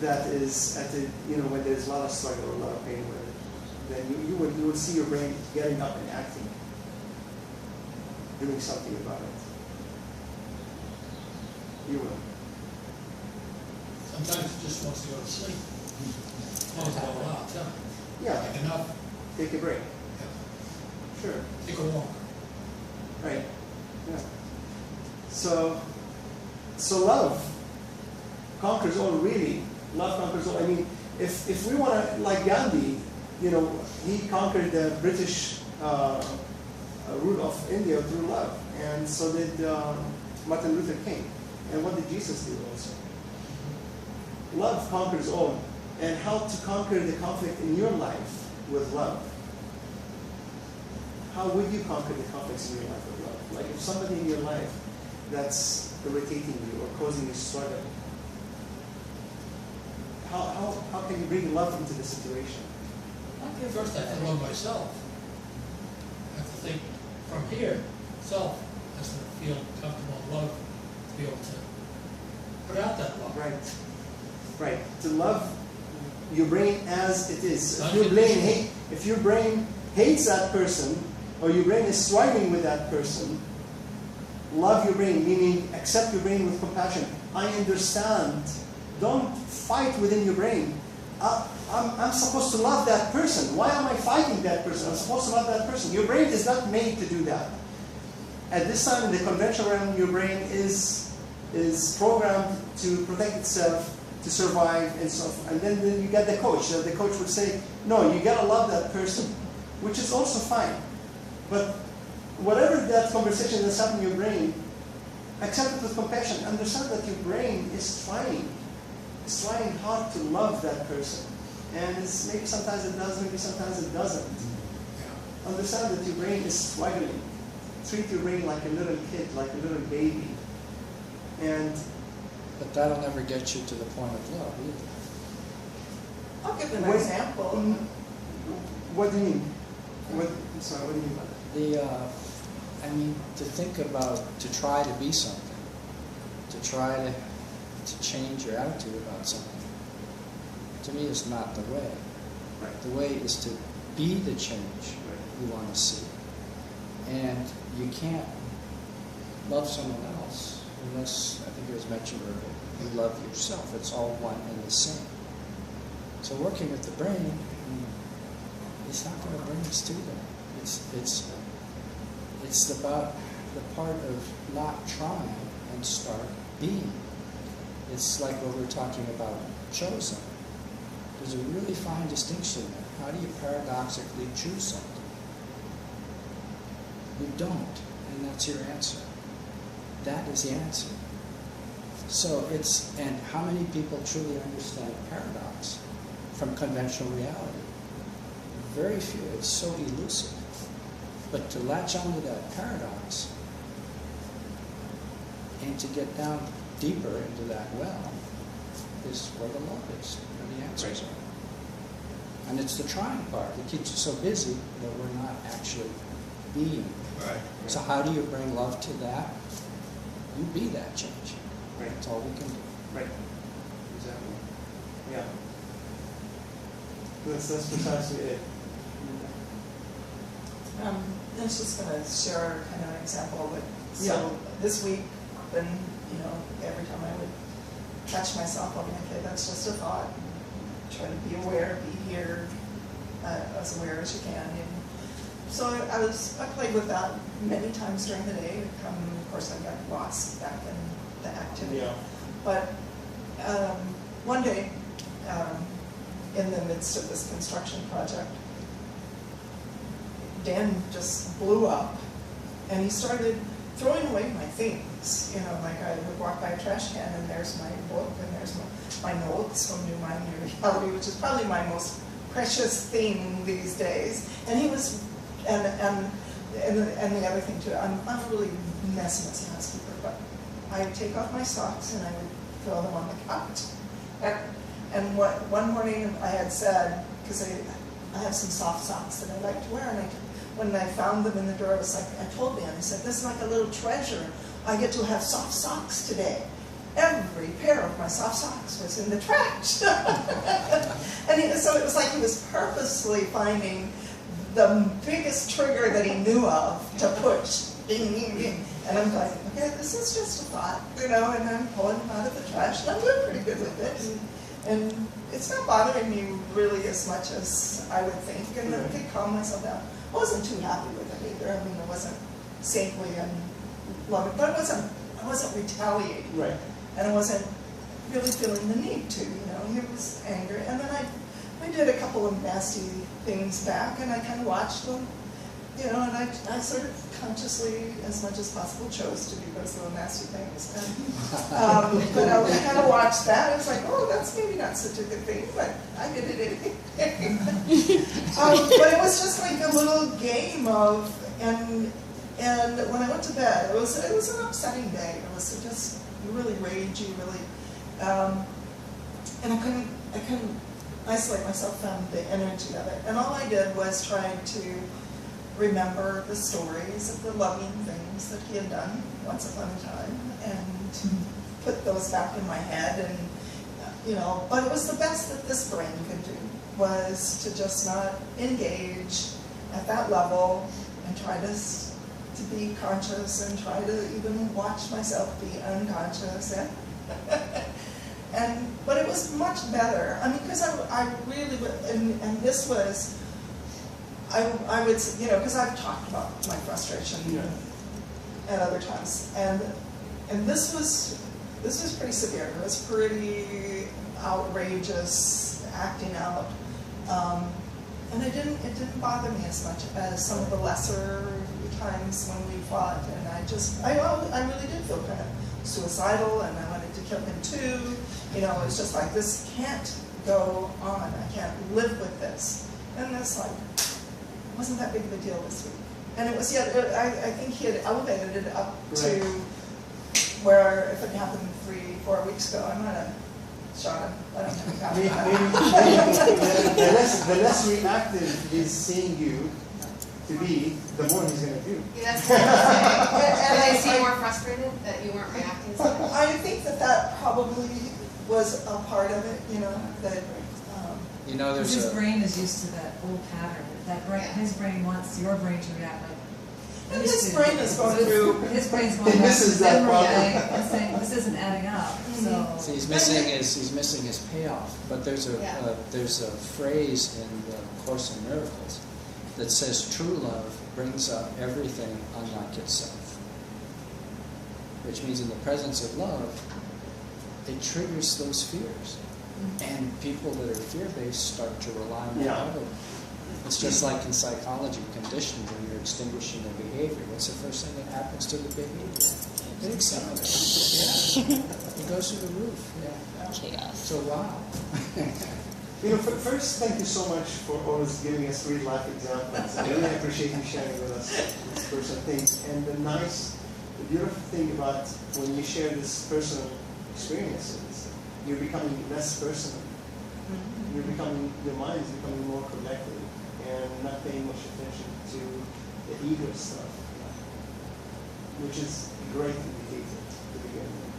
that is at the, when there's a lot of struggle, a lot of pain with it, then you would see your brain getting up and acting, doing something about it. You will. Sometimes it just wants to go to sleep. Wants to go out, Yeah. Like enough. Take a break. Yeah. Sure. Take a walk. Right. Yeah. So love conquers all, really. Love conquers all. I mean, if we want to, like Gandhi, he conquered the British rule of India through love. And so did Martin Luther King. And what did Jesus do also? Love conquers all. And how to conquer the conflict in your life with love. How would you conquer the conflicts in your life with love? Like if somebody in your life that's irritating you or causing you struggle, how can you bring love into the situation? First I have to love myself. I have to think from here, self has to feel comfortable in love to be able to put out that love. Right. To love your brain as it is. If your brain hates that person, or your brain is striving with that person, love your brain, meaning accept your brain with compassion. I understand. Don't fight within your brain. I'm supposed to love that person. Why am I fighting that person? I'm supposed to love that person. Your brain is not made to do that. At this time, in the conventional realm, your brain is programmed to protect itself, to survive, and so on. And then you get the coach. So the coach would say, no, you gotta love that person, which is also fine. But whatever that conversation that's happening in your brain, accept it with compassion. Understand that your brain is trying. It's trying hard to love that person. And maybe sometimes it does, maybe sometimes it doesn't. Understand that your brain is struggling. Treat your brain like a little kid, like a little baby. But that'll never get you to the point of love either. I'll give an example. What do you mean? What do you mean by that? To think about, to try to be something, to try to change your attitude about something, to me is not the way. Right. The way is to be the change you want to see. And you can't love someone else unless, I think it was mentioned earlier, you love yourself. It's all one and the same. So working with the brain, it's not going to bring us to that. It's about the part of not trying and start being. It's like what we're talking about chosen. There's a really fine distinction there. How do you paradoxically choose something? You don't, and that's your answer. That is the answer. So and how many people truly understand paradox from conventional reality? Very few. It's so elusive. But to latch onto that paradox and to get down deeper into that well is where the love is, where the answers are. And it's the trying part that keeps us so busy that we're not actually being. Right. So how do you bring love to that? You be that change. Right. That's all we can do. Right. Exactly. Yeah. That's precisely it. I was just going to share kind of an example. Yeah. This week, then every time I would catch myself, I'll be okay, that's just a thought. Try to be aware, be here, as aware as you can. And so I played with that many times during the day. Of course, I got lost back in the activity. Yeah. But one day, in the midst of this construction project, Dan just blew up, and he started throwing away my things. Like I would walk by a trash can, and there's my book, and there's my notes from New Mind New Reality, which is probably my most precious thing these days. And he was, and the other thing too, I'm a really messy housekeeper, but I would take off my socks and I would throw them on the couch. And one morning I had said, because I have some soft socks that I like to wear, and when I found them in the drawer, it was like, I told Dan, I said, this is like a little treasure. I get to have soft socks today. every pair of my soft socks was in the trash. So it was like he was purposely finding the biggest trigger that he knew of to push. Ding, ding, ding. And I'm like, okay, this is just a thought, and I'm pulling him out of the trash, and I'm doing pretty good with it. And it's not bothering me really as much as I would think, and I could calm myself down. I wasn't too happy with it either. I mean, it wasn't saintly and loving, but I wasn't retaliating. Right. And I wasn't really feeling the need to, He was angry. And then I did a couple of nasty things back, and I kind of watched them, and I sort of consciously, as much as possible, chose to do those little nasty things. But I kind of watched that. I was like, oh, that's maybe not such a good thing, but I did it anyway. But it was just like a little game of, and when I went to bed, it was an upsetting day. It was just really ragey, really, and I couldn't isolate myself from the energy of it. And all I did was try to remember the stories of the loving things that he had done once upon a time, and put those back in my head, and but it was the best that this brain could do, was to just not engage at that level and try to be conscious and try to even watch myself be unconscious, but it was much better. I mean, because I really would, and this was, I would, because I've talked about my frustration at other times, and this was pretty severe. It was pretty outrageous acting out, and it didn't bother me as much as some of the lesser times when we fought. And I really did feel kind of suicidal, and I wanted to kill him too. It's just like, this can't go on. I can't live with this. And it's like, it wasn't that big of a deal this week. And it was, I think he had elevated it up to where, if it happened 3-4 weeks ago, I might have shot him. Let him the less reactive he's seeing you to be, the more he's going to do. Yeah, that's what I'm saying. Did they seem more frustrated that you weren't reacting so much? I think that probably was a part of it, that... there's his brain is used to that old pattern. His brain wants your brain to react like. And his brain is going through. His brain's going back to the memory and saying this isn't adding up. So he's missing his payoff. But there's a phrase in the Course in Miracles that says true love brings up everything unlike itself, which means in the presence of love, it triggers those fears. And people that are fear-based start to rely on that heavily. It's just like in psychology, conditioning, when you're extinguishing a behavior. What's the first thing that happens to the behavior? It accelerates. It goes through the roof. Chaos. So wow. First, thank you so much for always giving us real life examples. I really appreciate you sharing with us this personal thing. And the beautiful thing about when you share this personal experiences, you're becoming less personal. Your mind is becoming more collective and not paying much attention to the ego stuff, which is great to be hated to begin with.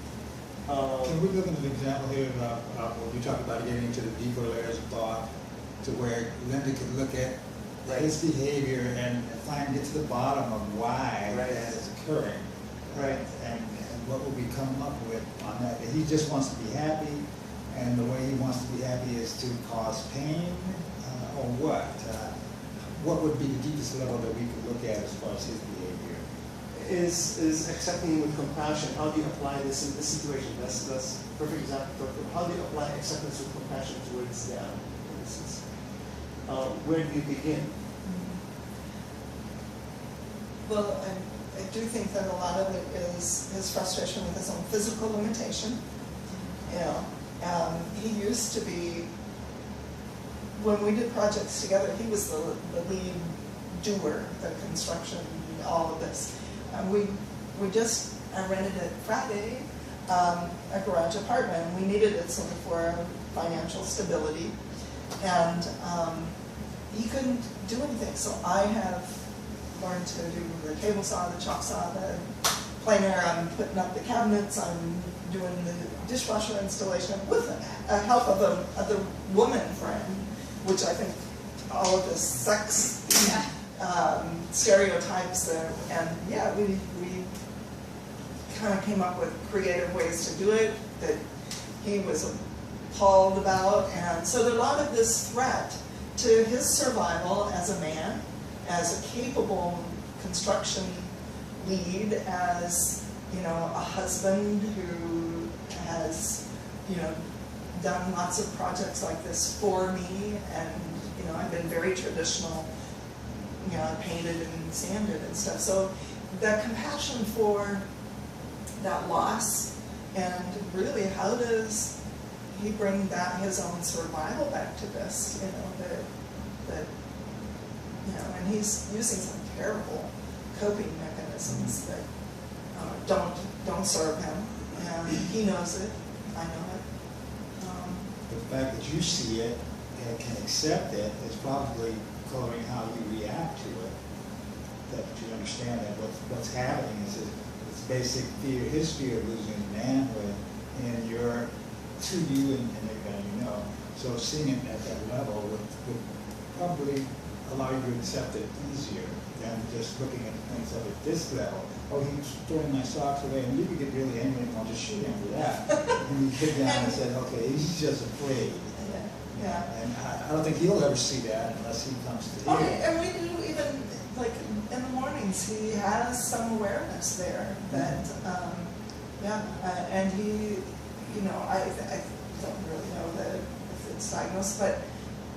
Can we look at an example here about when you talk about getting into the deeper layers of thought, to where Linda could look at his behavior and get to the bottom of why that is occurring, and what will we come up with on that? He just wants to be happy, and the way he wants to be happy is to cause pain, or what? What would be the deepest level that we could look at as far as his behavior? Is accepting with compassion. How do you apply this in this situation? That's a perfect example. How do you apply acceptance with compassion towards them? For instance, where do you begin? Well, I do think that a lot of it is his frustration with his own physical limitation. He used to be, when we did projects together, he was the lead doer, the construction, all of this. I rented it Friday, a garage apartment, and we needed it sort of for financial stability. And he couldn't do anything, so I have learned to do the table saw, the chop saw, the planer. I'm putting up the cabinets, I'm doing the dishwasher installation with the help of a woman friend, which I think all of the sex stereotypes and yeah, we kind of came up with creative ways to do it that he was appalled about, and so a lot of this threat to his survival as a man, as a capable construction lead, as a husband who has done lots of projects like this for me, and I've been very traditional, painted and sanded and stuff. So that compassion for that loss, and really how does he bring that his own survival back to this? And he's using some terrible coping mechanisms that don't serve him, and he knows it. I know it. The fact that you see it and can accept it is probably coloring how you react to it. That you understand that what's happening is it's basic fear, his fear of losing his manhood, and your to you and everybody. So seeing it at that level would probably allow you to accept it easier than just looking at things at this level. Oh, he's throwing my socks away, and you could get really angry and want to shoot him for that. And you get down and said, okay, he's just afraid. Yeah. And I don't think he'll ever see that unless he comes to you. Okay, and we do even, like, in the mornings, he has some awareness there that, and he, I don't really know that if it's diagnosed, but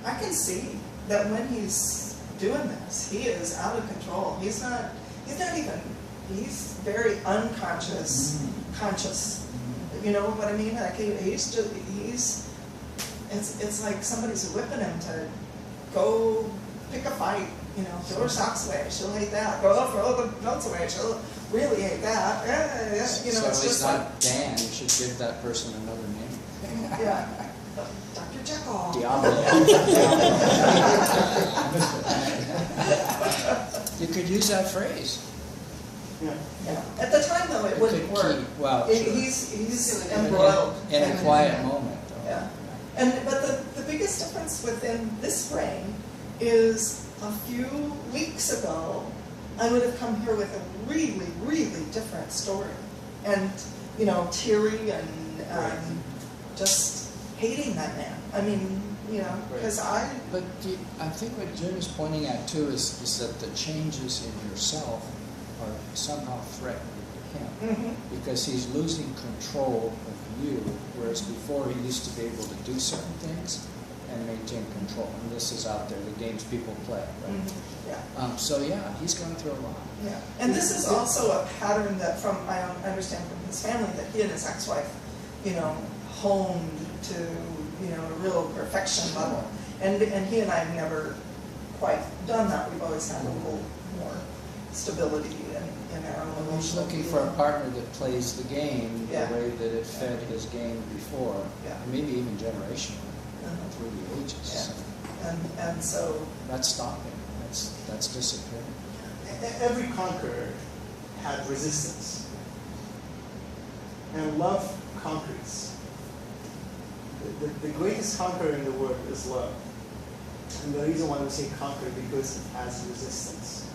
I can see that when he's doing this, he is out of control. He's not even, he's very unconscious, conscious. You know what I mean? Like it's like somebody's whipping him to go pick a fight, throw her socks away, she'll hate that. Go throw the notes away, she'll really hate that. So it's he's just not like, Dan, you should give that person another name. yeah. Dr. Jekyll. Diablo. You could use that phrase. Yeah. Yeah. At the time, though, it wouldn't could work. keep- well, sure. He's embroiled. In a quiet moment, though. Yeah. But the biggest difference within this brain is a few weeks ago, I would have come here with a really, really different story. And, teary and just hating that man. I mean, because But I think what Jim is pointing at too is that the changes in yourself are somehow threatening to him, because he's losing control of you, whereas before he used to be able to do certain things and maintain control. And this is out there, the games people play, right? Yeah. So yeah, he's going through a lot. Yeah. And this is also a pattern that I understand from his family, that he and his ex-wife, honed to, a real perfection level. And he and I have never quite done that. We've always had a little more stability in our own Well, he's emotional looking for a being. partner that plays the game Yeah. the way that it fed his game before, Yeah. maybe even generationally through the ages. Yeah. So And so, that's stopping. That's disappearing. Every conqueror had resistance. And love conquers. The greatest conqueror in the world is love. And the reason why we say conquer, because it has resistance.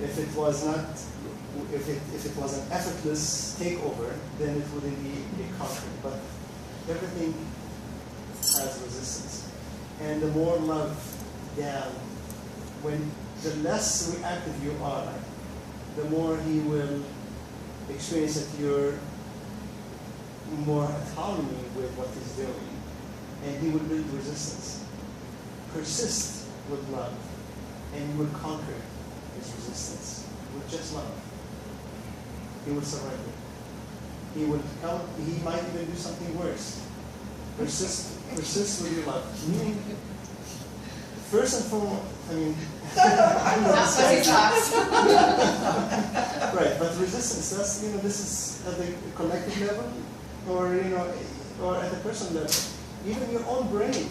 If it was not, if it was an effortless takeover, then it wouldn't be a conquer. But everything has resistance. And the more love down, the less reactive you are, the more he will experience that you're more autonomy with what he's doing, and he will build resistance. Persist with love, and you will conquer his resistance with just love. He will surrender. He might even do something worse. Persist with your love. Meaning, first and foremost, Not fuzzy socks. right, but resistance, that's, this is at the collective level, or at the personal level. Even your own brain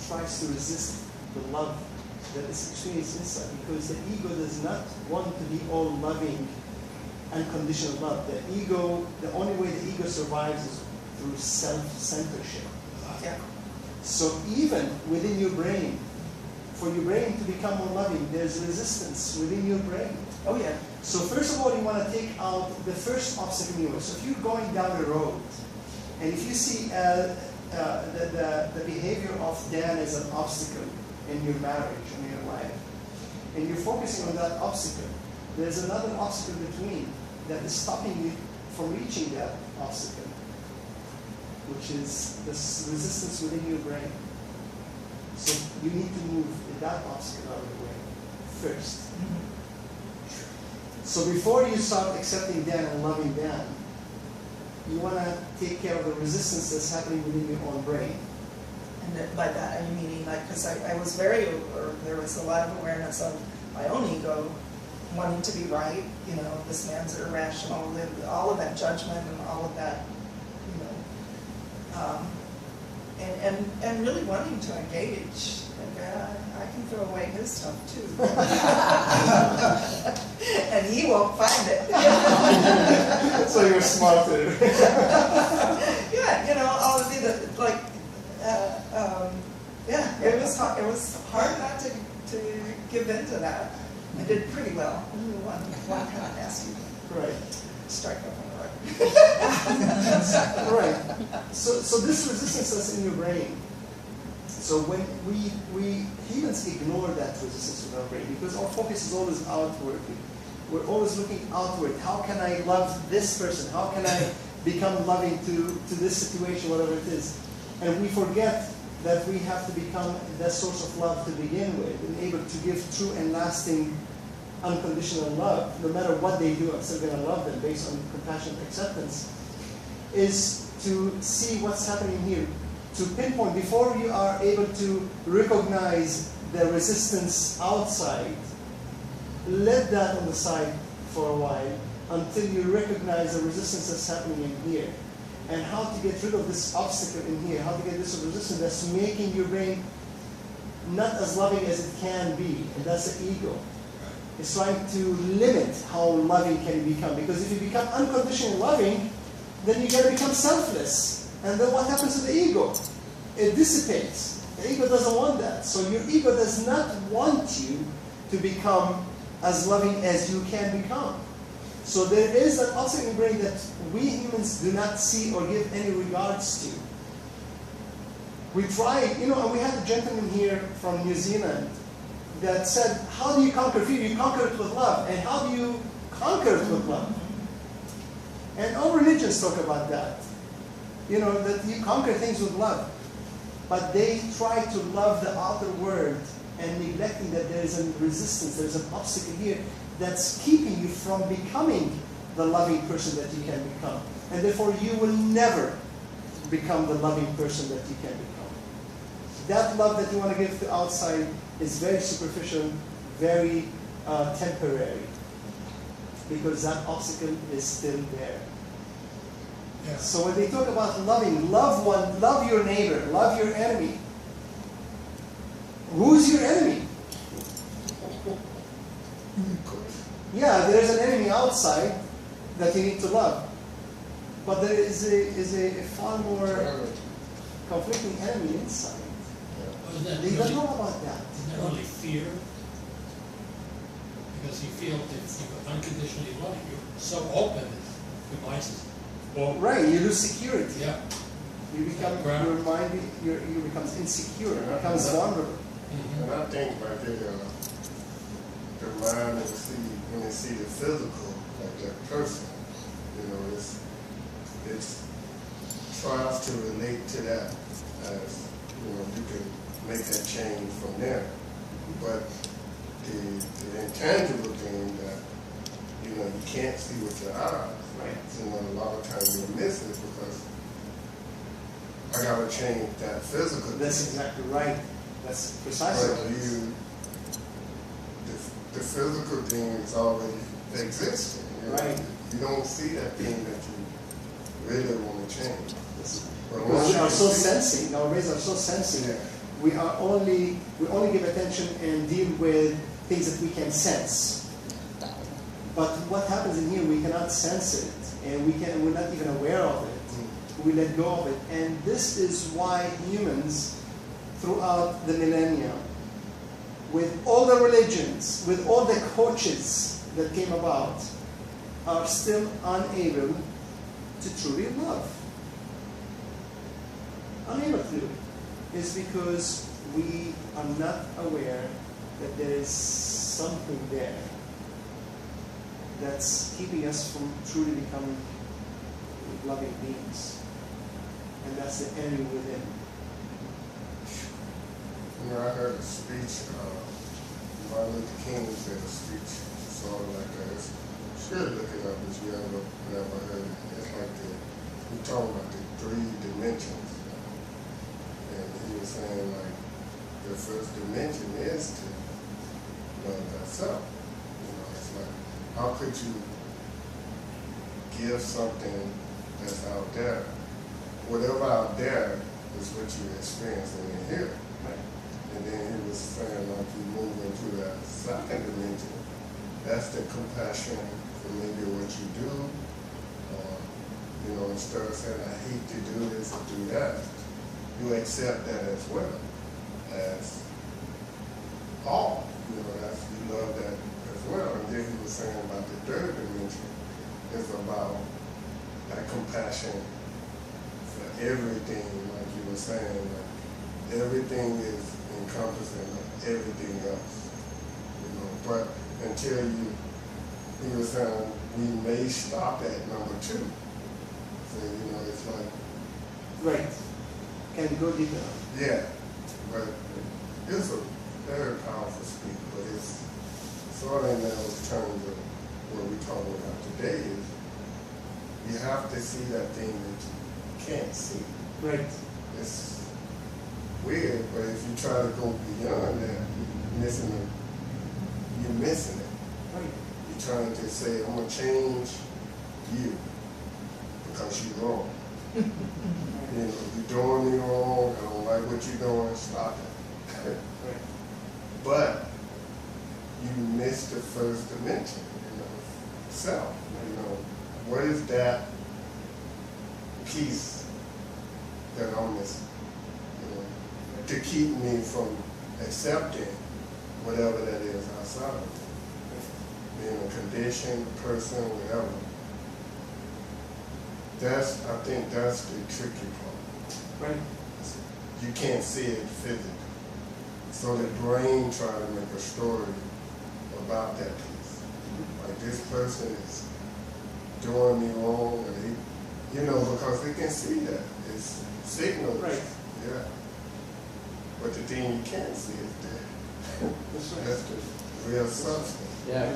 tries to resist the love that is experienced inside, because the ego does not want to be all loving unconditional love. The ego, the only way the ego survives is through self-censorship. Yeah. So even within your brain, for your brain to become more loving, there's resistance within your brain. Oh, yeah. So first of all, you want to take out the first obstacle in your way. So if you're going down the road, and if you see the behavior of Dan as an obstacle in your marriage, in your life, and you're focusing on that obstacle, there's another obstacle between that is stopping you from reaching that obstacle, which is this resistance within your brain. So you need to move that obstacle out of the way first. So before you start accepting Dan and loving Dan, you want to take care of the resistance that's happening within your own brain. And that, by that, are you meaning like, because I was very, or there was a lot of awareness of my own ego wanting to be right, you know, this man's irrational, all of that judgment and all of that, you know, and really wanting to engage. I can throw away his stuff too. And he won't find it. So you're smarter. Yeah, you know, all of the, like, yeah, it was hard not to give in to that. I did pretty well. One kind of nasty. Right. Strike up on Right. So this resistance that's in your brain. So when we humans ignore that resistance in our brain because our focus is always outward. We're always looking outward. How can I love this person? How can I become loving to this situation, whatever it is? And we forget that we have to become that source of love to begin with and able to give true and lasting unconditional love. No matter what they do, I'm still going to love them based on compassion and acceptance. Is to see what's happening here. To pinpoint, before you are able to recognize the resistance outside, let that on the side for a while until you recognize the resistance that's happening in here. And how to get rid of this obstacle in here, how to get this resistance that's making your brain not as loving as it can be, and that's the ego. It's trying to limit how loving can you become, because if you become unconditionally loving, then you gotta become selfless. And then what happens to the ego? It dissipates. The ego doesn't want that. So your ego does not want you to become as loving as you can become. So there is an obstacle in the brain that we humans do not see or give any regards to. We tried, you know, and we had a gentleman here from New Zealand that said, how do you conquer fear? You conquer it with love. And how do you conquer it with love? And all religions talk about that. You know, that you conquer things with love. But they try to love the outer world and neglecting that there is a resistance, there's an obstacle here that's keeping you from becoming the loving person that you can become. And therefore you will never become the loving person that you can become. That love that you want to give to outside is very superficial, very temporary. Because that obstacle is still there. Yeah. So when they talk about loving, love one, love your neighbor, love your enemy. Who's your enemy? Yeah, there is an enemy outside that you need to love. But there is a far more conflicting enemy inside. They don't know about that. Isn't that really fear? Because you feel that if you unconditionally love it, you're so open, your mind says, well, Right, you lose security. yeah. You become, your mind, you become insecure, it becomes vulnerable. And I think right there, the mind will see, when they see the physical, like that person, you know, it tries to relate to that as, you know, you can make that change from there. But the intangible thing that, you know, you can't see with your eyes, right? You know, a lot of times you'll miss it because I gotta change that physical thing. That's exactly right. That's precisely But what it is. the physical thing is already existing. You know? Right. You don't see that thing that you really want to change. But Because once we you are so see- sensing, our brains are so sensing. Yeah. We only give attention and deal with things that we can sense. But what happens in here, we cannot sense it, and we're not even aware of it. We let go of it. And this is why humans, throughout the millennia, with all the religions, with all the coaches that came about, are still unable to truly love. Unable to. Is because we are not aware that there is something there that's keeping us from truly becoming loving beings. And that's the enemy within. You know, I heard a speech, Martin Luther King did a speech, sort of like that. Should look it up if you ever never heard it. It's like we talking about the 3 dimensions. And he was saying like the first dimension is to love thyself. You know, it's like, how could you give something that's out there? Whatever out there is what you experience when you're here. And then he was saying like you move into that second dimension. That's the compassion for maybe what you do. You know, instead of saying I hate to do this or do that, you accept that as well as all. You know, that's, you love that as well. And then he was saying about the third dimension is about that compassion for everything, like you were saying, like everything is encompassing of everything else. You know, but until he was saying we may stop at number 2. So, you know, it's like Right. Can go deeper. yeah, but it's a very powerful speech, but it's sort of in those terms of what we're talking about today is you have to see that thing that you can't see. Right. It's weird, but if you try to go beyond that, you're missing it. Right. You're trying to say, I'm going to change you because you're wrong. You know, you're doing me wrong, I don't like what you're doing, stop it. Right. But you missed the first dimension, you know, self. You know, what is that piece that I'm missing? You know, to keep me from accepting whatever that is outside of me. You know, condition, person, whatever. I think that's the tricky part. Right. You can't see it physically. So the brain try to make a story about that piece. Like this person is doing me wrong, and they, you know, because they can see that. It's signals. Right. Yeah. But the thing you can't see is there. That's right. That's the real substance. Yeah, who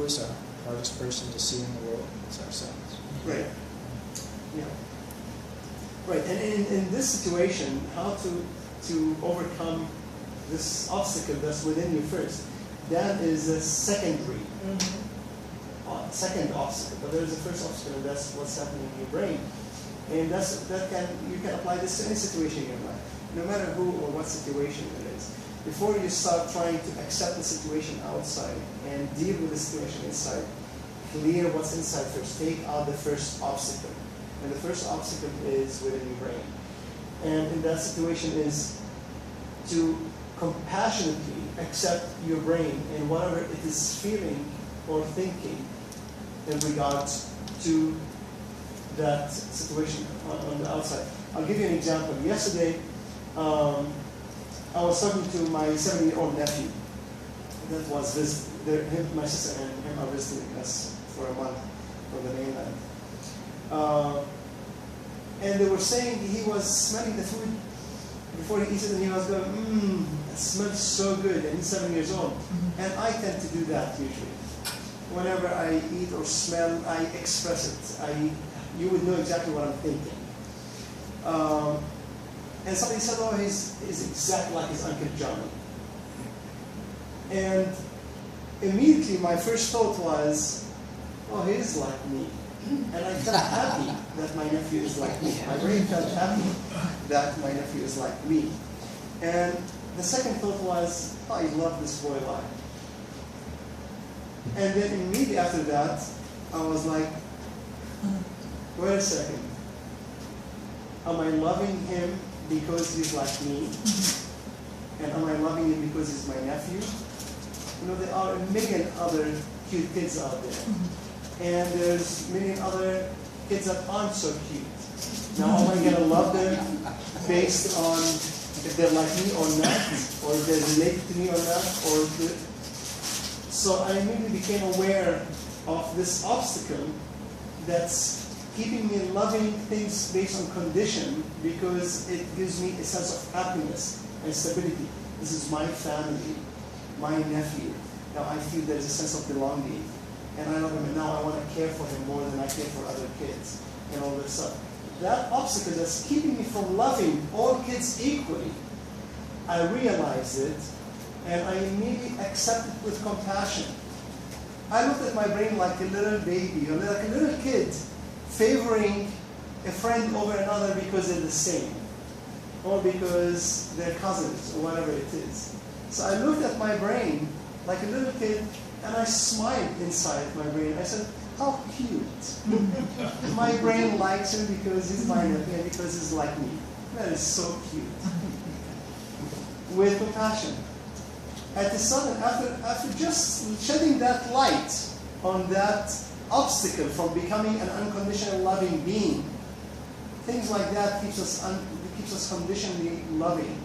is the hardest person to see in the world? It's ourselves. Right. Yeah. Right. And in this situation, how to overcome this obstacle that's within you first, that is a secondary, second obstacle. But there's a first obstacle, and that's what's happening in your brain. And you can apply this to any situation in your life, no matter who or what situation it is. Before you start trying to accept the situation outside and deal with the situation inside, clear what's inside first. Take out the first obstacle. And the first obstacle is within your brain. And in that situation is to compassionately accept your brain and whatever it is feeling or thinking in regards to that situation on the outside. I'll give you an example. Yesterday, I was talking to my 7-year-old nephew that was visiting. My sister and him are visiting us for a month from the mainland. And they were saying he was smelling the food before he eats it, and he was going, it smells so good, and he's 7 years old. And I tend to do that usually. Whenever I eat or smell, I express it. You would know exactly what I'm thinking. And somebody said, oh, he's exactly like his Uncle Johnny. And immediately my first thought was, oh, he is like me. And I felt happy that my nephew is like me. My brain felt happy that my nephew is like me. And the second thought was, oh, I love this boy life. And then immediately after that, I was like, wait a second. Am I loving him because he's like me? And am I loving him because he's my nephew? You know, there are a million other cute kids out there. And there's a million other kids that aren't so cute. Now, am I going to love them based on if they're like me or not, or if they're related to me or not? So I immediately became aware of this obstacle that's keeping me loving things based on condition, because it gives me a sense of happiness and stability. This is my family, my nephew. Now I feel there's a sense of belonging. And I love him, and now I want to care for him more than I care for other kids, and all this stuff. That obstacle that's keeping me from loving all kids equally, I realized it, and I immediately accepted it with compassion. I looked at my brain like a little baby, or like a little kid, favoring a friend over another because they're the same, or because they're cousins, or whatever it is. So I looked at my brain like a little kid, and I smiled inside my brain. I said, how cute. My brain likes him because he's my nephew and because he's like me. That is so cute. With compassion. At the sudden, after just shedding that light on that obstacle from becoming an unconditional loving being, things like that keeps us conditionally loving.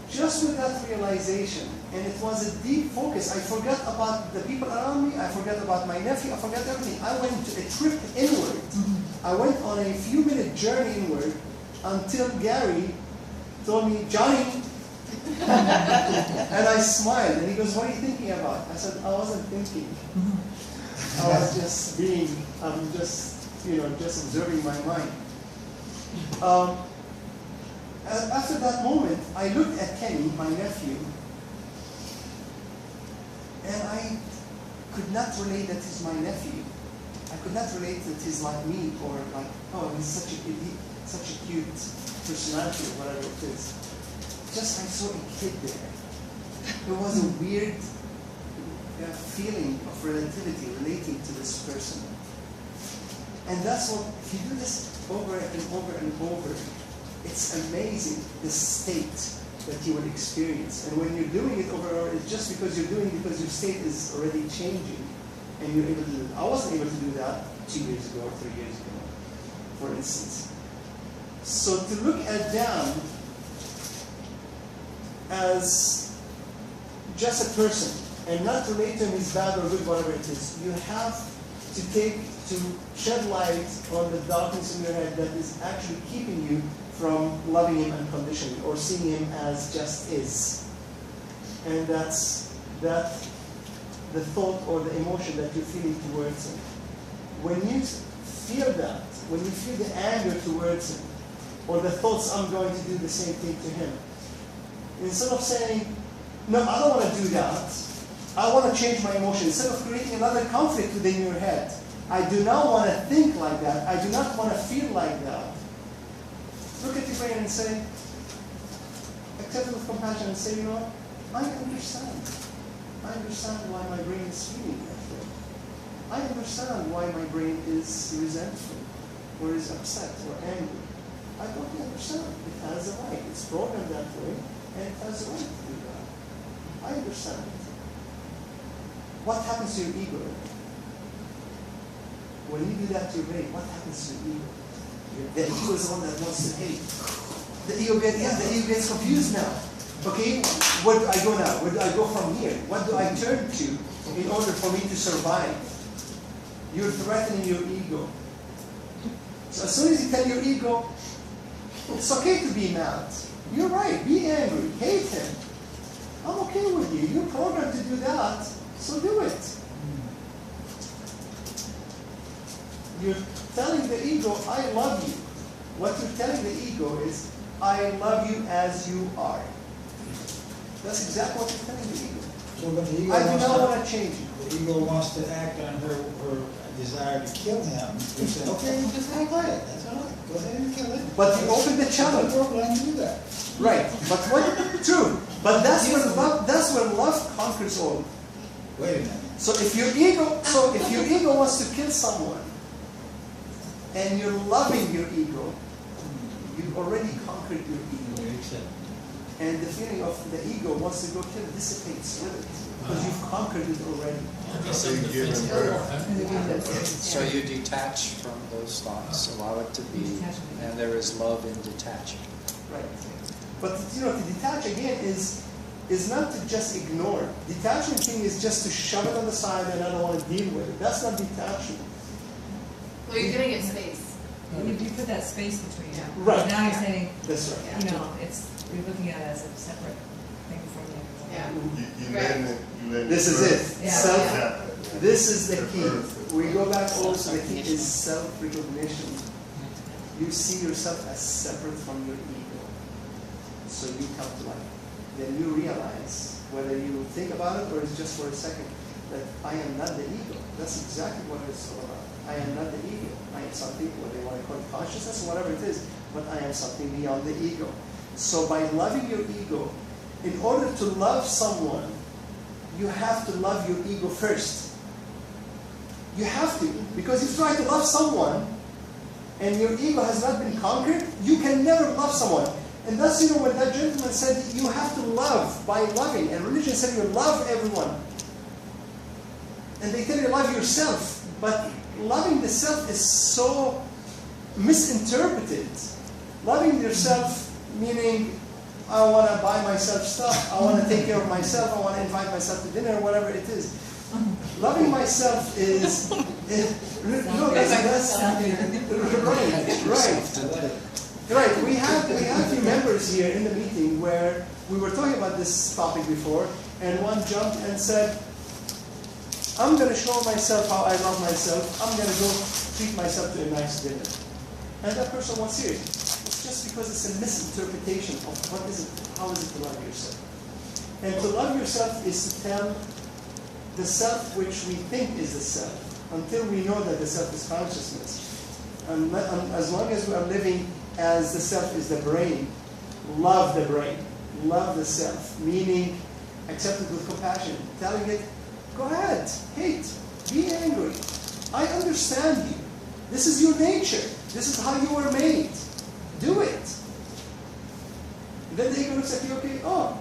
Just with that realization, and it was a deep focus. I forgot about the people around me, I forgot about my nephew, I forgot everything. I went to a trip inward. I went on a few-minute journey inward until Gary told me, Johnny, and I smiled, and he goes, what are you thinking about? I said, I wasn't thinking. I was just just observing my mind. After that moment, I looked at Kenny, my nephew, and I could not relate that he's my nephew. I could not relate that he's like me, or like, oh, he's such a cute personality, or whatever it is. Just I saw a kid there. There was a weird feeling of relativity relating to this person. And that's what, if you do this over and over and over, it's amazing the state that you will experience. And when you're doing it over and over, it's just because you're doing it because your state is already changing and you're able to do it. I wasn't able to do that 2 years ago or 3 years ago, for instance. So to look at them as just a person and not relate to him as bad or good, whatever it is, you have to shed light on the darkness in your head that is actually keeping you from loving him unconditionally or seeing him as just is. And that's the thought or the emotion that you're feeling towards him. When you feel that, when you feel the anger towards him, or the thoughts, I'm going to do the same thing to him, instead of saying, no, I don't want to do that, I want to change my emotion, instead of creating another conflict within your head, I do not want to think like that, I do not want to feel like that. Look at your brain and say, accept it with compassion and say, you know, I understand. I understand why my brain is feeling that way. I understand why my brain is resentful, or is upset, or angry. I totally understand. It has a right. It's programmed that way, and it has a right to do that. I understand it. What happens to your ego? When you do that to your brain, what happens to your ego? The ego is the one that wants to hate. The ego gets confused now. Okay, where do I go now? Where do I go from here? What do I turn to in order for me to survive? You're threatening your ego. So as soon as you tell your ego, it's okay to be mad. You're right, be angry, hate him. I'm okay with you. You're programmed to do that, so do it. You're telling the ego, I love you. What you're telling the ego is, I love you as you are. That's exactly what you're telling the ego. So when the ego I do not want to change you. The ego wants to act on her desire to kill him. You say, okay, you just act like it. That's all right. Go ahead and kill it. But you open the channel. We're going to do that. Right. But what? True. But that's when love conquers all. Wait a minute. So if your ego wants to kill someone, and you're loving your ego, you've already conquered your ego. And the feeling of the ego wants to go kill dissipates with it. Because you've conquered it already. So you detach from those thoughts, allow it to be, and there is love in detaching. Right. But to detach again is not to just ignore. Detachment thing is just to shove it on the side and I don't want to deal with it. That's not detachment. Well, you're giving it space. You put that space between them. Right. Now you're saying, That's right. you're looking at it as a separate thing from you. Yeah. You letting it. This is it. Yeah. This is the key. We go back also, the key is self-recognition. You see yourself as separate from your ego. So you come to life. Then you realize, whether you think about it or it's just for a second, that I am not the ego. That's exactly what it's all about. I am not the ego. I am something, whether you want to call it consciousness or whatever it is, but I am something beyond the ego. So by loving your ego, in order to love someone, you have to love your ego first. You have to. Because if you try to love someone, and your ego has not been conquered, you can never love someone. And that's, when that gentleman said, you have to love by loving. And religion said you love everyone. And they tell you love yourself. But loving the self is so misinterpreted. Loving yourself meaning, I want to buy myself stuff, I want to take care of myself, I want to invite myself to dinner, whatever it is. Loving myself is right. We have few members here in the meeting where we were talking about this topic before, and one jumped and said, I'm going to show myself how I love myself. I'm going to go treat myself to a nice dinner. And that person was serious. It's just because it's a misinterpretation of how is it to love yourself. And to love yourself is to tell the self which we think is the self, until we know that the self is consciousness. And as long as we are living as the self is the brain, love the brain, love the self, meaning accept it with compassion, telling it, go ahead, hate, be angry. I understand you. This is your nature. This is how you were made. Do it. And then the ego looks at you, okay, oh,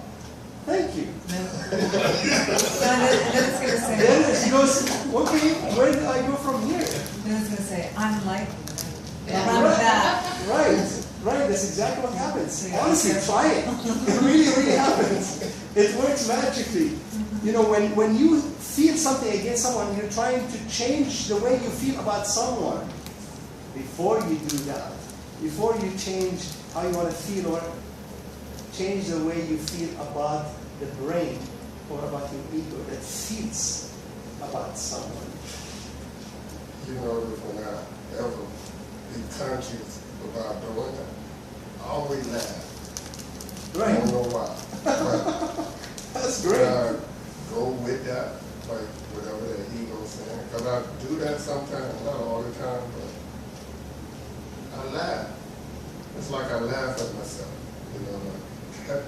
thank you. And then it's going to say, Then he goes, okay, where do I go from here? then it's going to say, I'm like you. Yeah. Run with that. Right, that's exactly what happens. Honestly, try it. It really, really happens. It works magically. When you feel something against someone, you're trying to change the way you feel about someone. Before you do that, before you change how you want to feel or change the way you feel about the brain or about your ego that feels about someone. When I ever be conscious about doing it, I always laugh. Right. I don't know why. That's But great. I go with that, like whatever the ego's saying. Because I do that sometimes, not all the time, but I laugh. It's like I laugh at myself.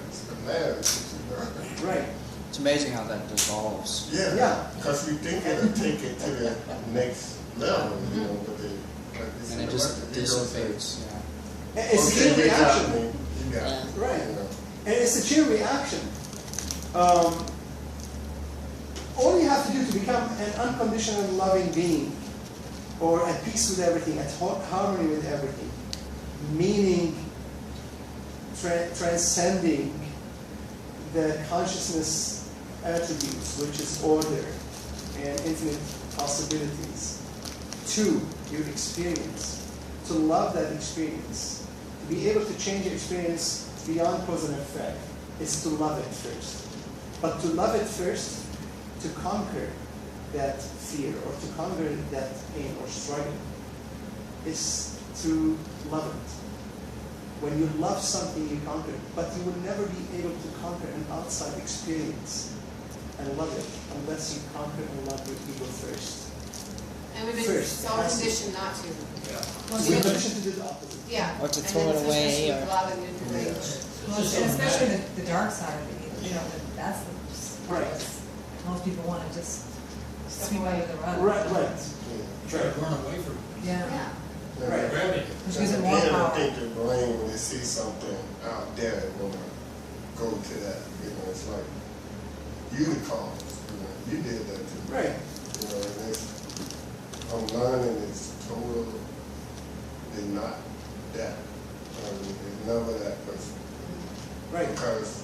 It's hilarious. Right. It's amazing how that dissolves. Yeah. Because you think it'll take it to the next level, but they, like this And it just dissipates. Yeah. And it's a chain reaction. You got it. Right. And it's a chain reaction. All you have to do to become an unconditional loving being, or at peace with everything, at harmony with everything, meaning transcending the consciousness attributes, which is order and infinite possibilities, to your experience, to love that experience, to be able to change your experience beyond cause and effect, is to love it first. But to love it first, to conquer that fear or to conquer that pain or struggle, is to love it. When you love something, you conquer it, but you will never be able to conquer an outside experience and love it unless you conquer and love your ego first. And we've been First, so conditioned not to. We're conditioned to do the opposite. Yeah. Or to And throw then it away, especially or- with loving and rage. Well, especially the dark side of it, that's the part Right. that's, most people want to just Swing under the rug. Right. Try to run away from it. Yeah. Yeah. And Right. Grabbing it. Which and gives it more again, I power. think the brain, when they see something out there, they wanna go to that, it's like, you the cause, you did that to me. Right. And it's, I'm learning it's totally not that. It's never that person. Right. Because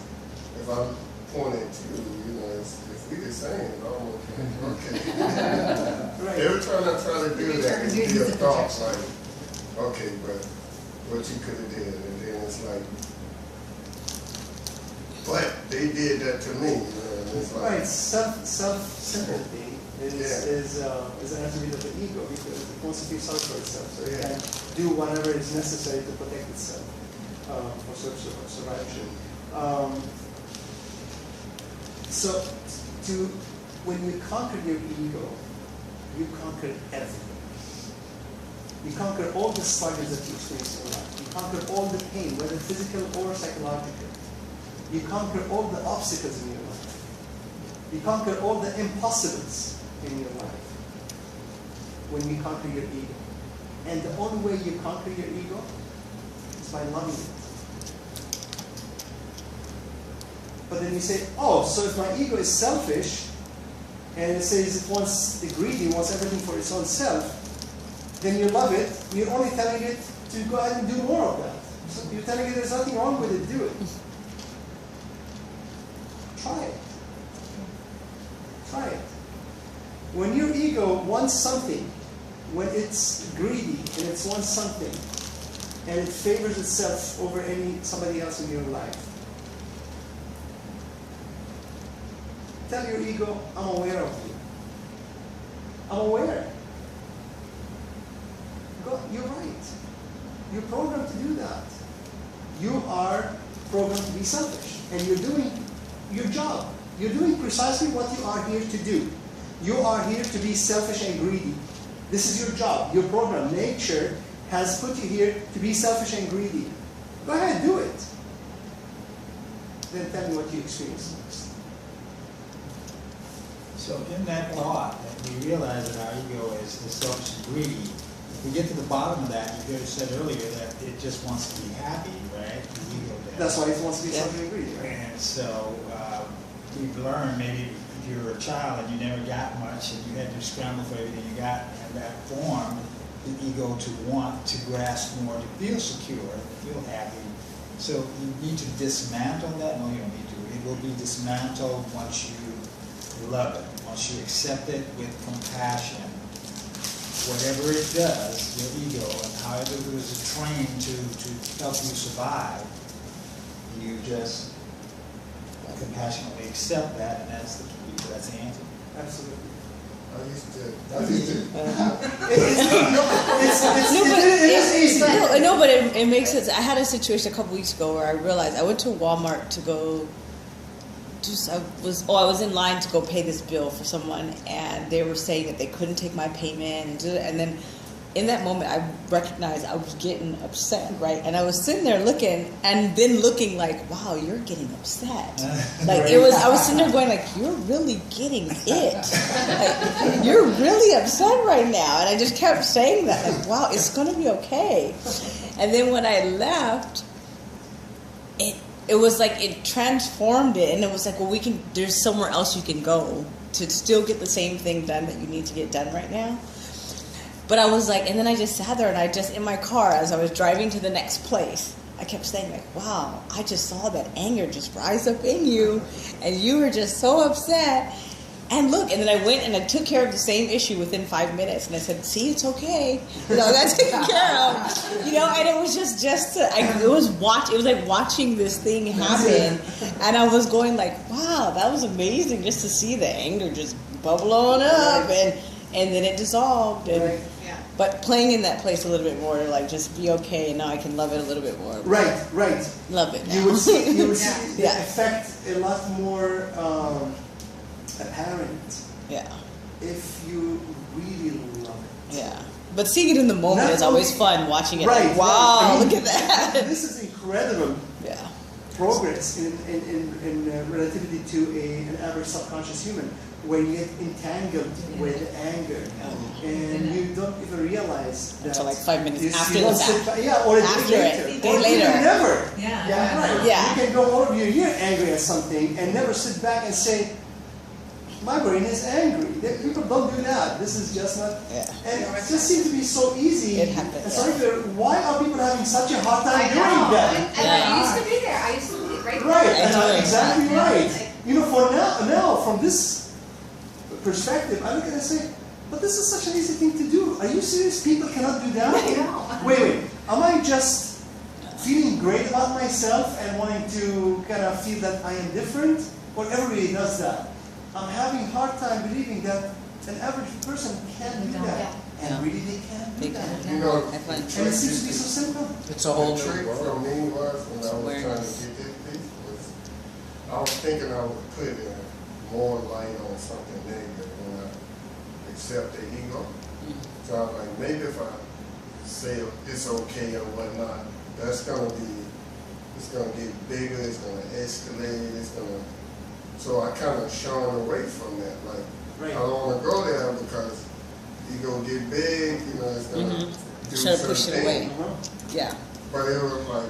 if I'm pointing to you, if we the same, I'm okay. Right. Every time I try to do that, it's be a thought like, okay, but what you could have did, and then it's like, but they did that to me, and it's like, Right. Self-sympathy is an attribute of the ego because it wants to feel sorry for itself, so it can do whatever is necessary to protect itself for survival. So, when you conquer your ego, you conquer everything. You conquer all the struggles that you experience in life. You conquer all the pain, whether physical or psychological. You conquer all the obstacles in your life. You conquer all the impossibles in your life when you conquer your ego. And the only way you conquer your ego is by loving it. But then you say, oh, so if my ego is selfish, and it says it wants the greedy, wants everything for its own self, then you love it, you're only telling it to go ahead and do more of that. So you're telling it there's nothing wrong with it, do it. Try it. Try it. When your ego wants something, when it's greedy and it wants something, and it favors itself over somebody else in your life, tell your ego, I'm aware of you. I'm aware. You're right. You're programmed to do that. You are programmed to be selfish. And you're doing your job. You're doing precisely what you are here to do. You are here to be selfish and greedy. This is your job, your program. Nature has put you here to be selfish and greedy. Go ahead, do it. Then tell me what you experience next. So in that thought, that we realize that our ego is selfish and greedy, if we get to the bottom of that, you guys said earlier that it just wants to be happy, right? The ego does. That's why it wants to be selfish and greedy, right? And so we've learned, maybe if you were a child and you never got much and you had to scramble for everything you got, and that formed the ego to want to grasp more, to feel secure, to feel happy. So you need to dismantle that. No, you don't need to. It will be dismantled once you love it, once you accept it with compassion. Whatever it does, your ego, and however it was trained to help you survive, you just compassionately accept that, and that's the key. That's the answer. Absolutely. I used to. It is easy. No, but it makes sense. I had a situation a couple weeks ago where I realized I went to Walmart to go. I was in line to go pay this bill for someone, and they were saying that they couldn't take my payment, and then in that moment I recognized I was getting upset, right? And I was sitting there looking like, wow, you're getting upset. Like I was sitting there going like, you're really getting it. Like, you're really upset right now. And I just kept saying that, like, wow, it's gonna be okay. And then when I left, it was like it transformed it, and it was like, well, there's somewhere else you can go to still get the same thing done that you need to get done right now. But I was like, and then I just sat there, and in my car, as I was driving to the next place, I kept saying like, wow, I just saw that anger just rise up in you, and you were just so upset. And look, and then I went and I took care of the same issue within 5 minutes, and I said, see, it's okay. That's taken care of. And it was it was like watching this thing happen, and I was going like, wow, that was amazing just to see the anger just bubble on up, and then it dissolved. And, but playing in that place a little bit more to like just be okay, and now I can love it a little bit more. Right. Love it now. You would see the effect a lot more apparent. Yeah. If you really love it. Yeah. But seeing it in the moment is always fun. Watching it, right, like, wow, right. look at that. This is incredible. Yeah. progress in relativity to an average subconscious human, where you get entangled with anger, and you don't even realize that. Until like 5 minutes you after don't the sit fact. back- yeah, or a After day it, later. a day Or later. even never. Yeah. Right. Yeah. You can go all of your year angry at something and never sit back and say, my brain is angry. People don't do that. This is just not. Yeah. And it just seems to be so easy. It happens, And sorry why are people having such a hard time I doing know, that? and I used to be there, I used to be right there. Right, I totally exactly understand. right. Like- You know, for now, from this perspective, I look at it and say, but this is such an easy thing to do. Are you serious? People cannot do that? I know. Wait. Am I just feeling great about myself and wanting to kind of feel that I am different? Or everybody does that? I'm having a hard time believing that an average person can do that. And really they can do They that. can. You know, I find And it seems to be so simple. It's a whole the new trick world. for me was when I was trying to Awareness. get this piece was I was thinking I would put more light on something negative when I accept the ego. So I was like, maybe if I say it's okay or whatnot, it's gonna get bigger, it's gonna escalate, so I kind of shun away from that. Like, Right. I don't want to go there because ego get big, it's gonna do Try to push certain it away. things. Uh-huh. Yeah. But it was like,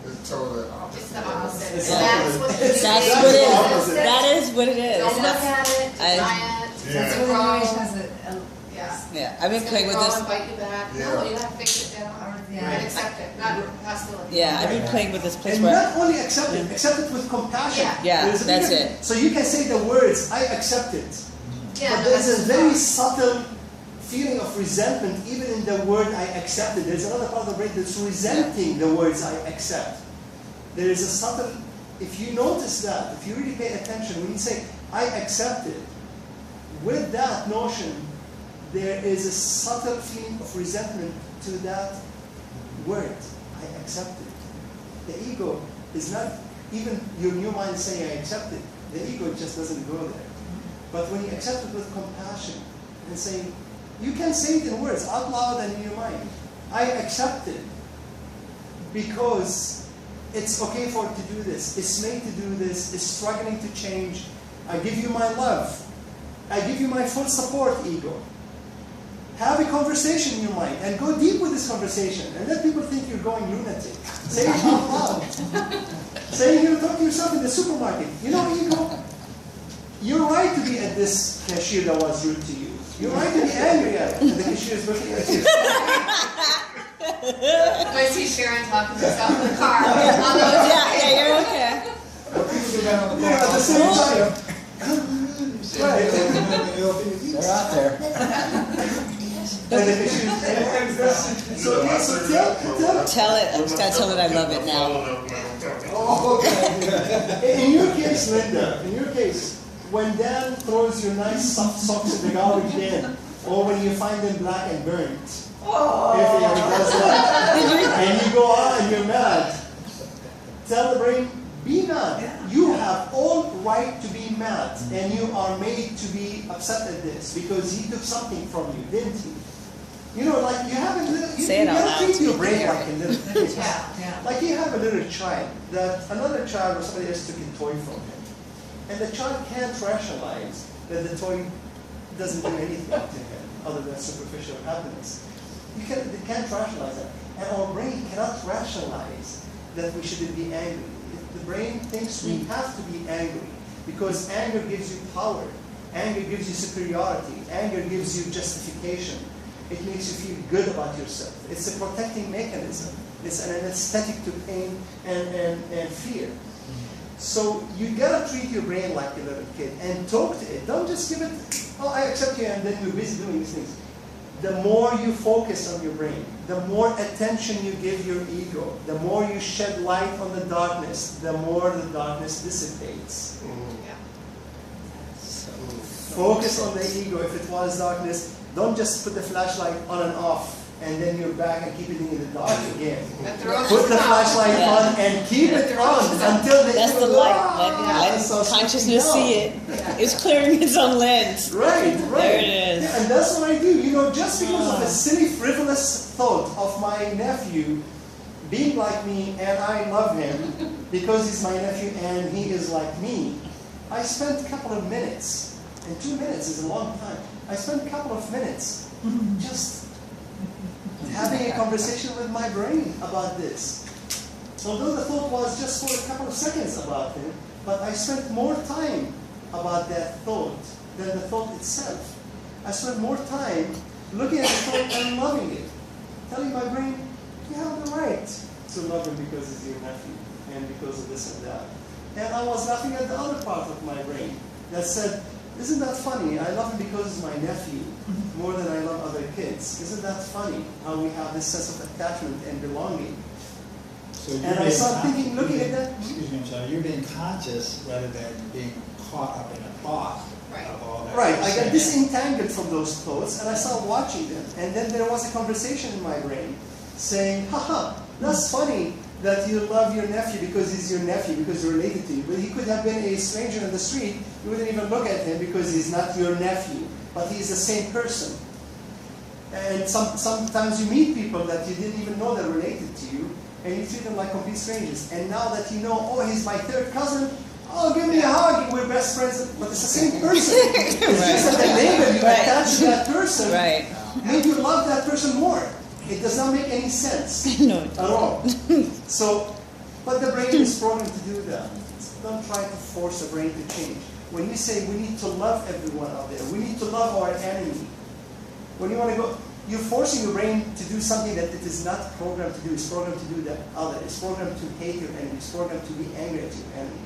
it's totally opposite. It's the opposite. It's That's what you That's do. what it opposite. is. That is what it is. Don't look at it, I- deny it, Yeah. let So it the grow. New Age has a, Yeah. Yeah. I've been It's playing gonna with grow this. and bite you back. No, Yeah. you gotta face it down Yeah. and accept it, not hostility. Yeah, I've been playing with this place And where. not only accept it with compassion. Yeah. There's a that's difference. it. So you can say the words, I accept it. Yeah, But no, there's that's a the very thought. subtle feeling of resentment even in the word I accept it. There's another part of the brain that's resenting the words I accept. There is a subtle, if you notice that, if you really pay attention, when you say, I accept it, with that notion, there is a subtle feeling of resentment to that word. I accept it. The ego is not, even your new mind saying I accept it, the ego just doesn't go there. But when you accept it with compassion and saying, you can say it in words, out loud and in your mind. I accept it because it's okay for it to do this. It's made to do this. It's struggling to change. I give you my love. I give you my full support, ego. Have a conversation in your mind and go deep with this conversation and let people think you're going lunatic. Say it out loud. Say you're talking to yourself in the supermarket. You know, ego, you're right to be at this cashier that was rude to you. You're right to be angry at it. And the cashier is looking at you. I see Sharon talking to herself in the car. Yeah, you're okay. People do that on the Yeah, at the same time. Right. They're out there. And the cashier so tell. Tell it. I'm just gonna tell it I love it now. Oh, okay. In your case, Linda, when Dan throws your nice soft socks in the garbage bin, or when you find them black and burnt, if he ever does that, and you go on and you're mad, tell the brain, be mad. You have all right to be mad, and you are made to be upset at this because he took something from you, didn't he? You know, like you have a little, Say it out gotta loud treat to your be brain clear. like a little kid. yeah. Like you have a little child that another child or somebody else took a toy from him. And the child can't rationalize that the toy doesn't do anything to him other than superficial happiness. They can't rationalize that. And our brain cannot rationalize that we shouldn't be angry. The brain thinks we have to be angry because anger gives you power. Anger gives you superiority. Anger gives you justification. It makes you feel good about yourself. It's a protecting mechanism. It's an anesthetic to pain and fear. So you gotta treat your brain like a little kid and talk to it. Don't just give it, oh, I accept you, and then you're busy doing these things. The more you focus on your brain, the more attention you give your ego, the more you shed light on the darkness, the more the darkness dissipates. Focus on the ego. If it was darkness, don't just put the flashlight on and off and then you're back and keep it in the dark again. Put the flashlight on and keep it on until the That's ego the goes, light. Let so consciousness something see it. It's clearing its own lens. Right. There it is. Yeah, and that's what I do. You know, just because of a silly, frivolous thought of my nephew being like me and I love him because he's my nephew and he is like me, I spent a couple of minutes, and 2 minutes is a long time. I spent a couple of minutes just having a conversation with my brain about this. Although the thought was just for a couple of seconds about him, but I spent more time about that thought than the thought itself. I spent more time looking at the thought and loving it. Telling my brain, you have the right to love him because he's your nephew and because of this and that. And I was laughing at the other part of my brain that said, isn't that funny? I love him because he's my nephew more than I love other kids. Isn't that funny how we have this sense of attachment and belonging? So And I started thinking, looking at that. Excuse me, I'm sorry. You're being conscious rather than being caught up in a thought of all that. Right, I got disentangled from those thoughts and I started watching them. And then there was a conversation in my brain saying, haha, that's funny that you love your nephew because he's your nephew, because you're related to you. But he could have been a stranger in the street. You wouldn't even look at him because he's not your nephew, but he's the same person. And sometimes you meet people that you didn't even know they're related to you, and you treat them like complete strangers. And now that you know, oh, he's my third cousin, oh, give me a hug, we're best friends, but it's the same person. It's just that the label you attach to that person made you love that person more. It does not make any sense at all. So, but the brain is programmed to do that. Don't try to force the brain to change. When you say we need to love everyone out there, we need to love our enemy, when you want to go, you're forcing your brain to do something that it is not programmed to do. It's programmed to do the other. It's programmed to hate your enemy. It's programmed to be angry at your enemy.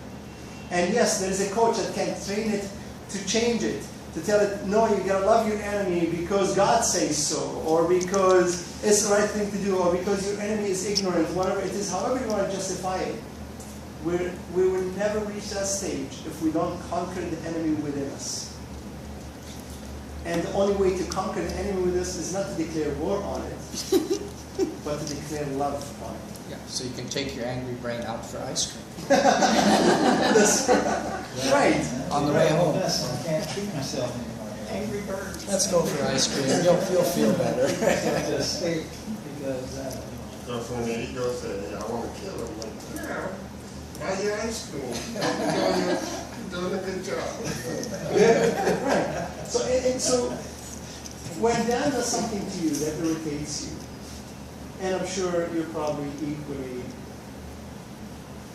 And yes, there is a coach that can train it to change it, to tell it, no, you gotta love your enemy because God says so, or because it's the right thing to do, or because your enemy is ignorant, whatever it is, however you want to justify it. We will never reach that stage if we don't conquer the enemy within us. And the only way to conquer the enemy within us is not to declare war on it, but to declare love on it. Yeah, so you can take your angry brain out for ice cream. That's right. On the way home. I can't treat myself anymore. Angry birds. Let's go for ice cream. You'll feel better. Just escape because Because when the ego says, I want to kill him, I'm like, yeah, buy your ice cream. You're doing a good job. Yeah, right. So when Dan does something to you that irritates you, and I'm sure you're probably equally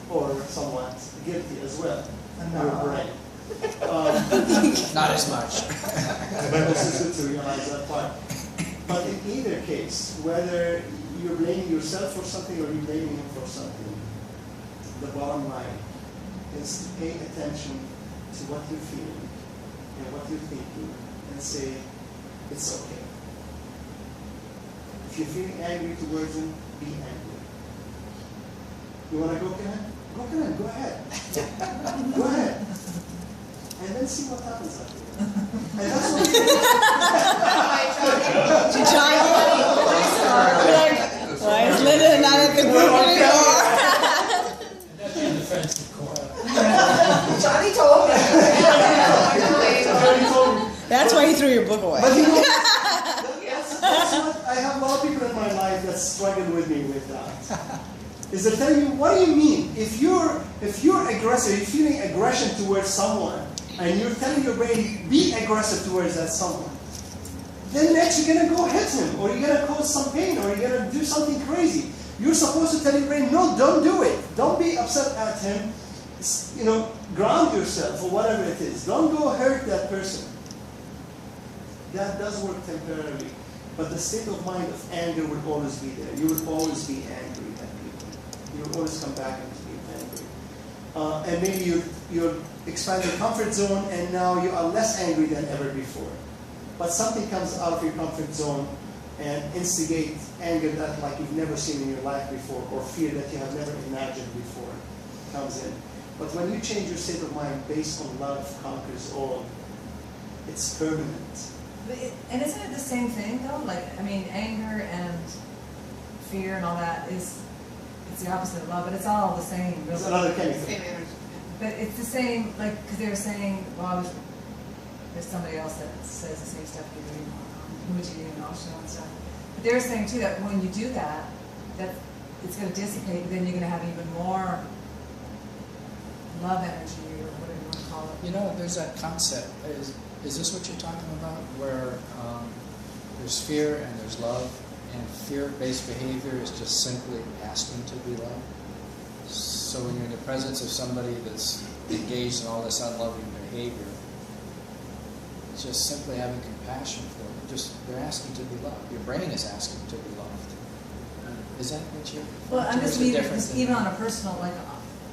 or somewhat guilty as well. Your brain. Not as much. But also good to realize that part. But in either case, whether you're blaming yourself for something or you're blaming him for something, the bottom line is to pay attention to what you're feeling and what you're thinking and say, it's okay. If you're feeling angry towards him, be angry. You want to go, Ken? Go ahead. Go ahead. And then see what happens after that. And that's what Why is Linda not at the group anymore? That's your defensive core. Johnny told me. That's why he threw your book away. But you know, that's what I have a lot of people in my life that struggle with me with that. Is they tell you, what do you mean? If you're aggressive, you're feeling aggression towards someone, and you're telling your brain, be aggressive towards that someone, then next you're gonna go hit him, or you're gonna cause some pain, or you're gonna do something crazy. You're supposed to tell your brain, no, don't do it. Don't be upset at him. You know, ground yourself, or whatever it is. Don't go hurt that person. That does work temporarily, but the state of mind of anger will always be there. You will always be angry at people. You will always come back into being angry. And maybe you're expand your comfort zone, and now you are less angry than ever before. But something comes out of your comfort zone and instigate anger that like you've never seen in your life before, or fear that you have never imagined before comes in. But when you change your state of mind based on love conquers all, it's permanent. And isn't it the same thing though? Like, I mean, anger and fear and all that it's the opposite of love, but it's all the same. Really. It's another chemical. Same energy. But it's the same, like, because they were saying, well, there's somebody else that says the same stuff you're doing on Muji and Osho and stuff. But they were saying too that when you do that, that it's gonna dissipate, then you're gonna have even more love energy, or whatever you wanna call it. You know, there's that concept, is this what you're talking about, where there's fear and there's love, and fear-based behavior is just simply asking to be loved? So when you're in the presence of somebody that's engaged in all this unloving behavior, it's just simply having compassion for them. Just, they're asking to be loved. Your brain is asking to be loved. Is that what you're... Well, I'm just the meaning, difference in- even on a personal, like,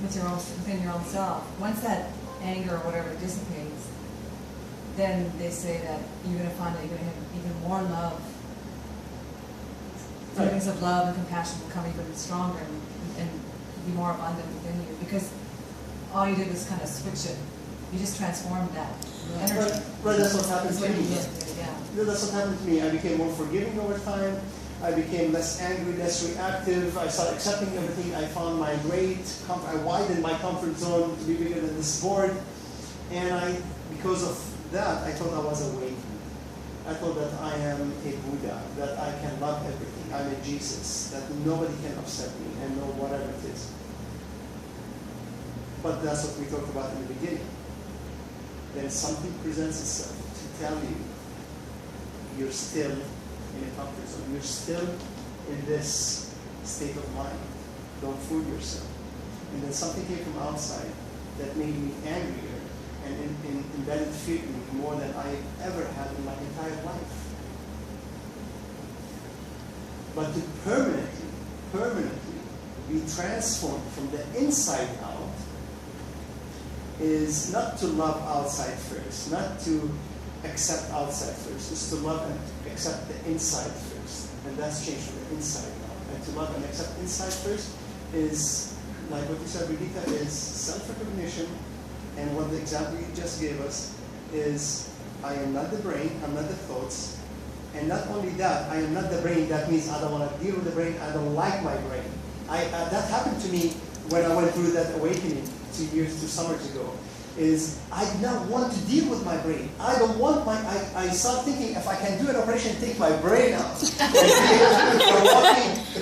with your own, within your own self, once that anger or whatever dissipates, then they say that you're gonna find that you're gonna have even more love. Feelings of love and compassion will come even stronger and be more abundant within you, because all you did was kind of switch it. You just transformed that energy. Right, that's what happened That's to what me. you did, yeah. Yeah, that's what happened to me. I became more forgiving over time. I became less angry, less reactive. I started accepting everything. I found my I widened my comfort zone to be bigger than this board. And because of that, I thought I was awakened. I thought that I am a Buddha, that I can love everything. I'm a Jesus, that nobody can upset me and know whatever it is. But that's what we talked about in the beginning. Then something presents itself to tell you you're still in a comfort zone. You're still in this state of mind. Don't fool yourself. And then something came from outside that made me angrier and embedded fear in me more than I ever had in my entire life. But to permanently be transformed from the inside out is not to love outside first, not to accept outside first. It's to love and accept the inside first. And that's changed from the inside out. And to love and accept inside first is, like what you said, Brigitte, is self-recognition. And what the example you just gave us is, I am not the brain, I'm not the thoughts. And not only that, I am not the brain. That means I don't want to deal with the brain. I don't like my brain. That happened to me when I went through that awakening 2 summers ago. Is I did not want to deal with my brain. I don't want my. I started thinking if I can do an operation, take my brain out.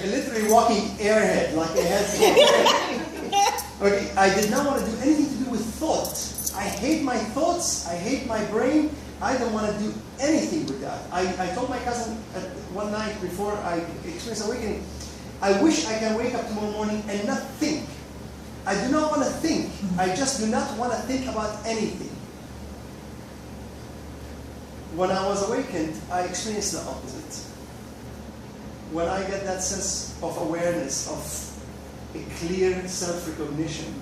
Literally walking airhead, like a head. Okay, I did not want to do anything to do with thoughts. I hate my thoughts. I hate my brain. I don't want to do anything with that. I told my cousin one night before I experienced awakening, I wish I can wake up tomorrow morning and not think. I do not want to think. I just do not want to think about anything. When I was awakened, I experienced the opposite. When I get that sense of awareness, of a clear self-recognition,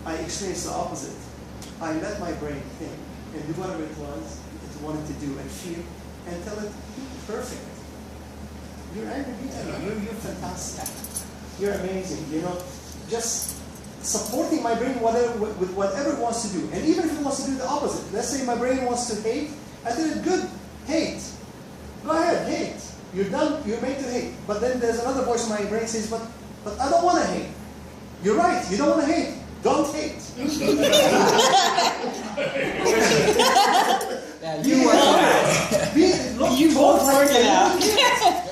I experienced the opposite. I let my brain think and do whatever it was it wanted to do and feel and tell it, perfect. You're angry, you're fantastic. You're amazing. You know, just supporting my brain with whatever it wants to do. And even if it wants to do the opposite. Let's say my brain wants to hate. I tell it, good, hate. Go ahead, hate. You're done, you're made to hate. But then there's another voice in my brain says, but I don't want to hate. You're right, you don't want to hate. Don't hate. Yeah, you work it out. You both work it out.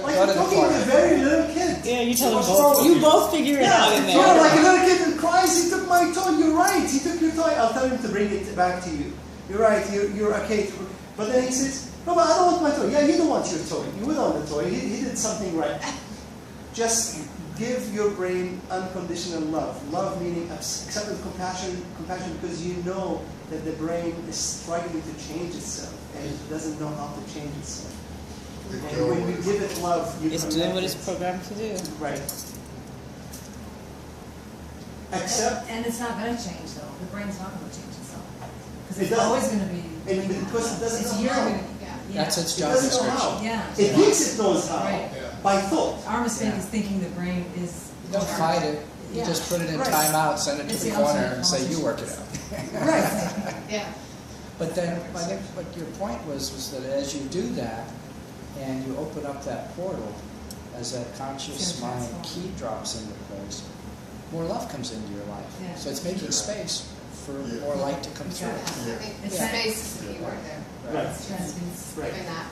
Like you're talking to a very little kid. Yeah, you tell them both. You both figure it out in there. Yeah, like a little kid who cries, he took my toy. You're right, he took your toy. I'll tell him to bring it back to you. You're right, you're okay. But then he says, no, but I don't want my toy. Yeah, you don't want your toy. You would want the toy. He did something right. Just give your brain unconditional love. Love meaning acceptance, compassion because you know that the brain is struggling to change itself and it doesn't know how to change itself. And when you give it love, you It's doing what it's programmed to do. Right. Accept. And it's not going to change though. The brain's not going to change itself. Because It it's doesn't. always going to be. And because it doesn't It's know you're how. gonna- yeah. That's its It job doesn't know description. how. Yeah. It thinks it knows how. Right. By thought. Our mistake Yeah. is thinking the brain is. Don't fight it. You Yeah. just put it in Right. timeout, send it to It's the the corner, ultimate and say, you work it competition. out. Right. Yeah. But then, I think what your point was that as you do that, and you open up that portal, as that conscious It's gonna mind transform. key drops into place, more love comes into your life. Yeah. So it's making space for more light to come through. I think It's space is the key word there. Right. Transmutes. Right. Given that.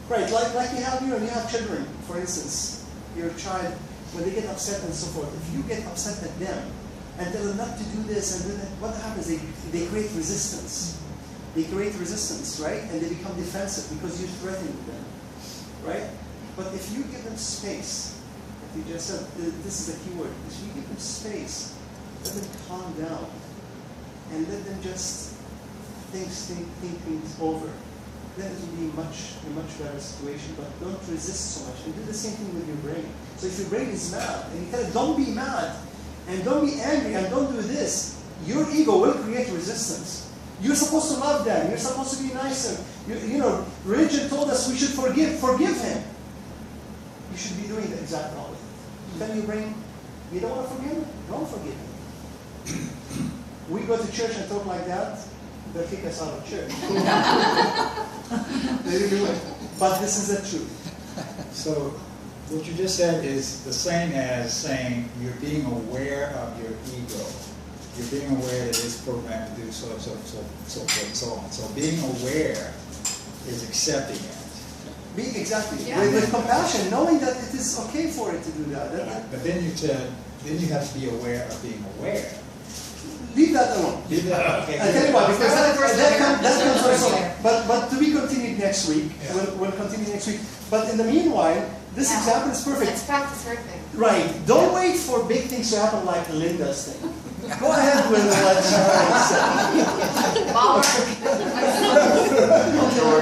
Right. Like you have children, for instance. Your child, when they get upset and so forth, if you get upset at them and tell them not to do this and do that, what happens? They create resistance. They create resistance, right? And they become defensive because you're threatening them, right? But if you give them space, if you just said, this is a key word, if you give them space, let them calm down and let them just think things over, then it will be a much better situation. But don't resist so much. And do the same thing with your brain. So if your brain is mad, and you tell it, don't be mad, and don't be angry, and don't do this, your ego will create resistance. You're supposed to love them. You're supposed to be nicer. You know, religion told us we should forgive. Forgive him. You should be doing the exact opposite. Tell your brain, you don't want to forgive him? Don't forgive him. We go to church and talk like that, they'll kick us out of church. They really will. But this is the truth. So what you just said is the same as saying you're being aware of your ego. You're being aware that it's programmed to do so forth and so on. So being aware is accepting it. Exactly. Yeah. With compassion, knowing that it is okay for it to do that. But then you have to be aware of being aware. Leave that alone. Leave that. Okay. I tell you what, because that comes also. Yeah. But to be continued next week. Yeah. We'll continue next week. But in the meanwhile, this Yeah. example is perfect. Let's practice perfect. Right. Don't wait for big things to happen like Linda's thing. Go ahead with what Charlie said. Ball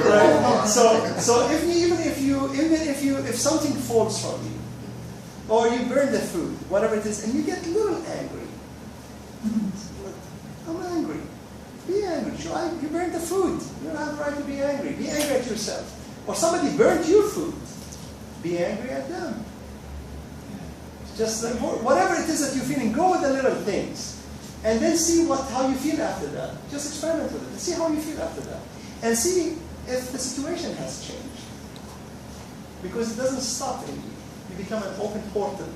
Right. So if something falls from you, or you burn the food, whatever it is, and you get a little angry, I'm angry. Be angry. Sure, you burned the food. You don't have the right to be angry. Be angry at yourself. Or somebody burned your food. Be angry at them. Just whatever it is that you're feeling, go with the little things. And then see how you feel after that. Just experiment with it. See how you feel after that. And see if the situation has changed. Because it doesn't stop in you. You become an open portal.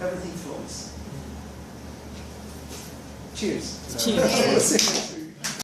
Everything flows. Cheers. Cheers.